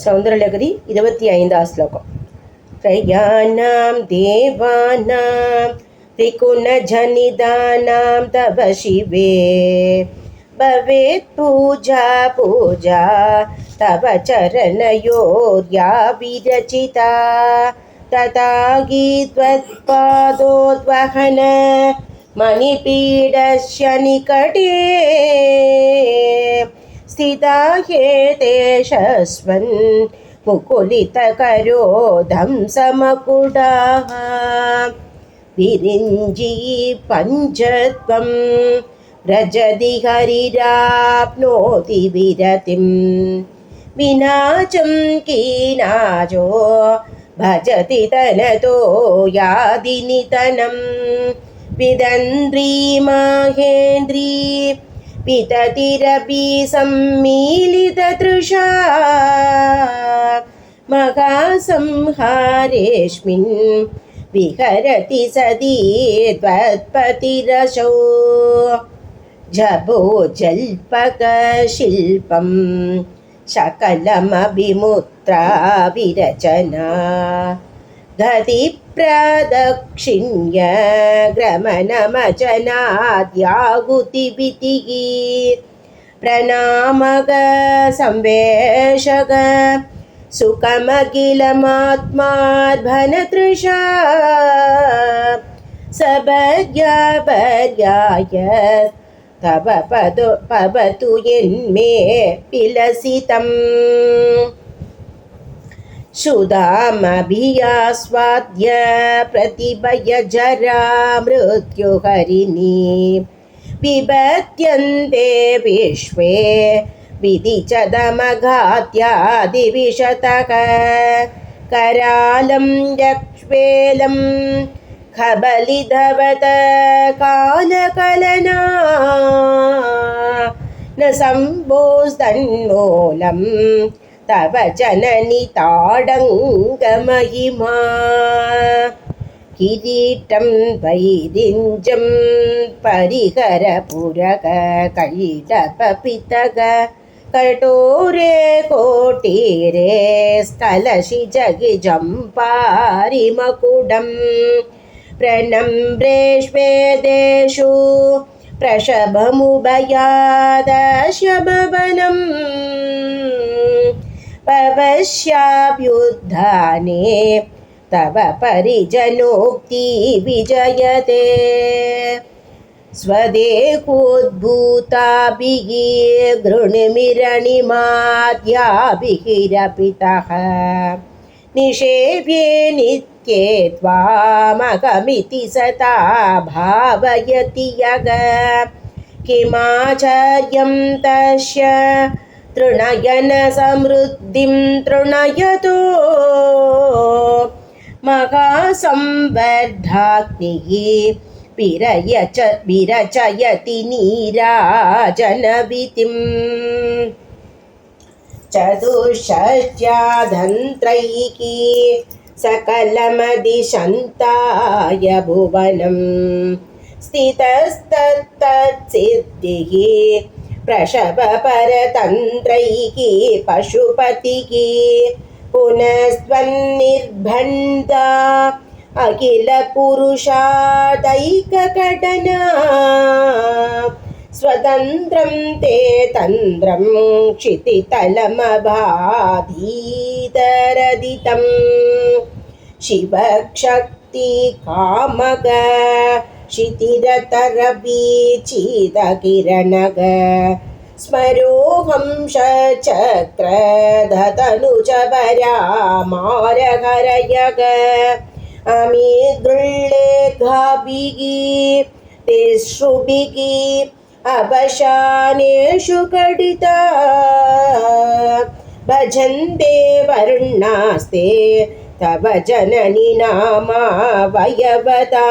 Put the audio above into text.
सौन्दर्यलहरी 25 श्लोकम्। त्रयाणां देवानां त्रिगुणजनिदानां तव शिवे भवेत् पूजा पूजा तव चरणयोर्या विरचिता तथा गीत्वत्पादोद्वहन मणिपीडस्य निकटे स्थिता हेतेशस्वन् मुकुलितकरोधं समकुडाः विरिञ्जी पञ्चत्वं व्रजति हरिराप्नोति विरतिं विनाचं कीनाजो भजति तनतो यादि नितनं विदन्द्री माहेन्द्री विततिरपि सम्मीलिततृषा महासंहारेऽस्मिन् विहरति सदी त्वत्पतिरसौ जभोजल्पकशिल्पं सकलमभिमुत्रा विरचना गतिप्रदक्षिण्य ग्रमणमचनाद्याहुतिभितिः प्रणामग संवेशग सुखमखिलमात्मार्भनतृषा सबर्यापर्याय तव पवतु यन्मे विलसितम् सुधामभियास्वाद्य प्रतिभयजरा मृत्युहरिणी बिभत्यन्ते विश्वे विधिचदमघात्यादिविशतः करालं यक्ष्वेलं खबलिधवत कालकलना न सम्भोस्तन्मूलं तव जननि ताडङ्गमहिमा किरीटं वैरिञ्जं परिहरपुरग कैटपपितग कटोरे कोटीरे स्कलशिजगिजं पारिमकुडं प्रणम्रेष्वेदेषु प्रशभमुभयादशभवनम् पवस्याभ्युत्थाने तव परिजनोक्ति विजयते स्वदेकोद्भूताभिः गृणिमिरणिमाद्याभिरपितः निषेव्ये नित्ये त्वामगमिति सता भावयति यग किमाचार्यं तस्य तृणयन समृद्धिं तृणयतो महासंवर्धाग्निः विरचयति नीराजनवितिं चतुष्षष्ट्यादन्त्रैकी सकलमदिशन्ताय भुवनं स्थितस्तत्तत्सिद्धिः प्रशवपरतन्त्रैः पशुपतिः पुनस्त्वन्निर्बन्धा अखिलपुरुषादैकघटना स्वतन्त्रं ते तन्त्रं क्षितितलमबाधीतरदितं शिवशक्तिकामग क्षितिरतरवीचिदकिरणग स्मरोऽहं शचक्रधतनुजवरामारहरयग अमीदृल्लेखाभिः तिसृभिः अवशानेषु कडिता भजन्ते वर्णास्ते तव जननि नामावयवदा।